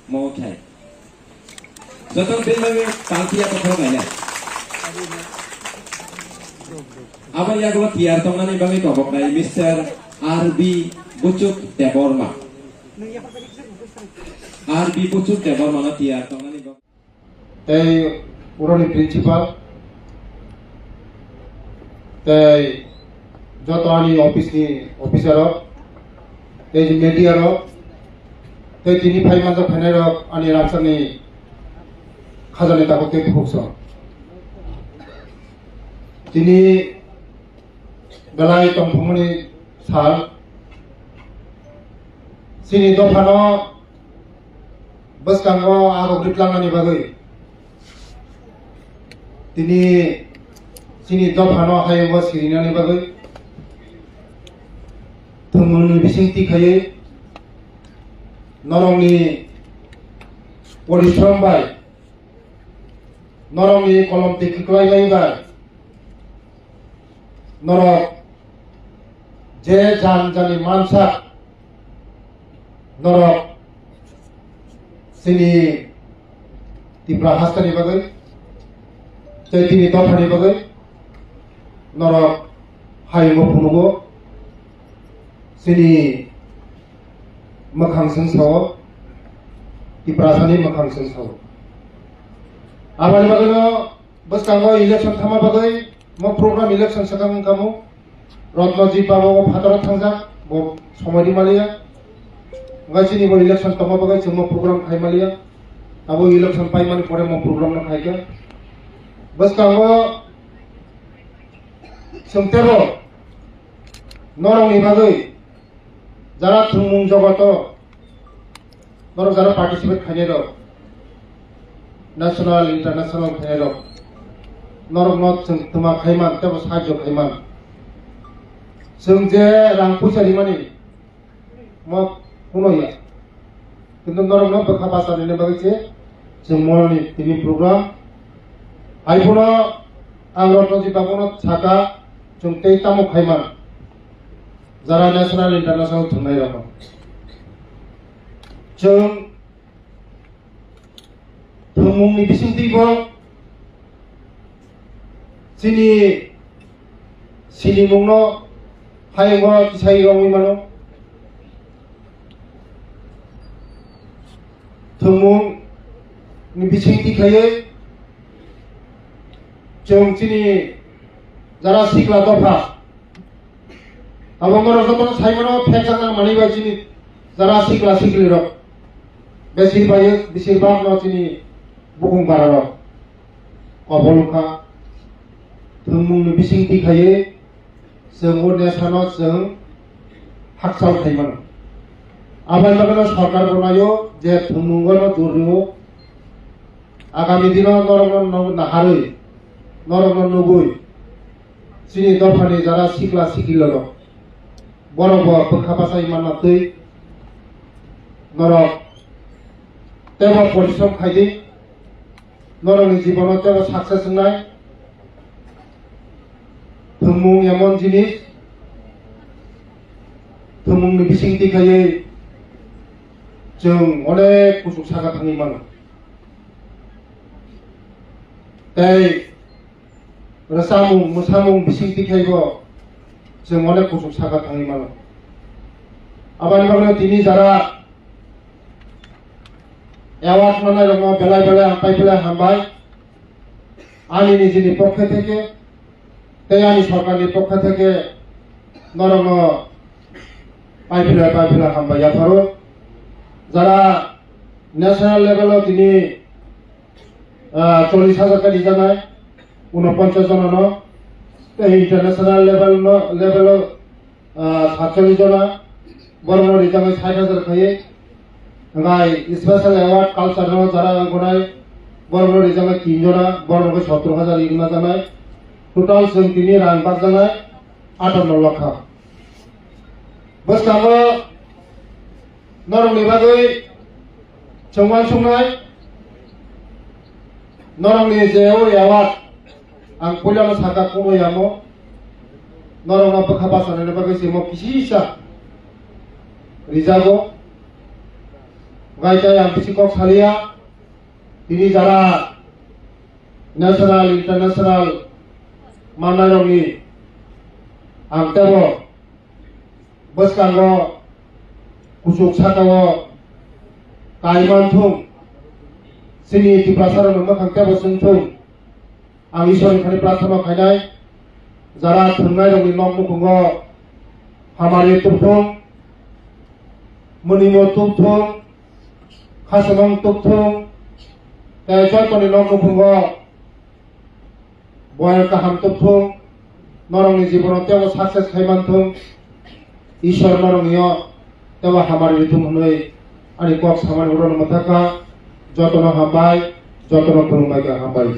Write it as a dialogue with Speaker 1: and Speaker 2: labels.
Speaker 1: mau thai jotong benbange tangkia kothoro gaina aba yago tiar tongani bangi kobok nai Mr. RB Bucuk Deborma RB Bucuk Deborma na tiar tongani bang
Speaker 2: tei uroni principal tei joto ani office ni officer tei media tei tini phai manjo phane ani ramsani khajani ta kote phukso tini belai tongphumani sal sini dofano baskango ago gritlangani bagai tini sini dofano hayo sirinani bagai thumuni bisingti khaye norongni porishram bai norongni kolom tikiklai bai norok je jani mansa norok sini tipra hastani bagai tini dofani bagai norok hayo phunugo sini makhang sengsaw tiprasani makhang sengsaw abani bagano baskango election thama bagai mo program election sakang kamu rotnoji babu bhator thangjak bo somari malia ngasini bo election thama bagai mo program khai malia abo election pai mani pore mo program na khai ka baskango sumtero norong ni bagai jara thumung jogoto norok jara participate khainero national international khainero norok no tuma khaiman tebo sajjo khaiman je rang pusari mani mo kunoya kintu norok no bakha basani ne bagche jengmoni tv program aipuno angrotnoji babuno chaka jungtei tamo khaiman jara national international thunai rokom jeng thumungni bisingti bo sini mungno hayo kisai rongi mano thumung ni bisingti khaye jeng sini jara sikla tofa abongoro jotono saimano phekjana mani bajini jara sikla sikli rok besirбаг no chini bukung bararok koboluka thumungni bisingti khaye jeng odesano jeng haksal khaimano abai bagano sarkar bonayo je thumungno duryo agami dino norogno naharoi norogno nubui sini dofani jara sikla sikilolo borobo bakhabasai manatei norok tebo porishram khaidi norokni jibono tebo success nai thumung emon jinis thumungni bisingti khaye jeng onek kusuk saga thangi mano tei musamung bisingti khaibo jeng onek kusuk saga thangi mano abani bagno tini jara award manai rokno belai ampai belai hambai ani nijini পক্ষ থেকে tei ani সরকারনি পক্ষ থেকে নরম পাইফিলা hambai yapharo jara national level tini 40,000 টাকা দিজানাই 49 জন international level 47 জনা বড় রিজামে 60,000 খাইয়ে ngai special award culture no jara gonai বড় রিজামে 3 জনা বড় 17,000 ইগনা জানাই total जों tini rang bak janai 58 লক্ষ বসকামো নরংনি bagoi chongwan songnai norongni jeo award ang pulyano saka kuno yamo norongna bakhabasane bagoi simo kisisa rijago গাইতাই ang bisi kok salia ini jara national international manaroni ang tebo boskango kusuk sakawo kaiman thung sini ti prasaran makang tebo sungthung ang ishori khani prarthana khainai jara thungnai rongni nok mukhungo hamari tupthung munimo tupthung খাসমং তুকথং তাই জয়পনি নমুখুঙ্গ বয়ের কাহাম তুকথং নরংনি জীবন তেও success খাইমানথং ঈশ্বর নরংনিয় তেও হামার ঋতুম হনৈ আনি cock সামান উরন মথাকা যতন হামবাই যতন খুলুমাইকা হামবাই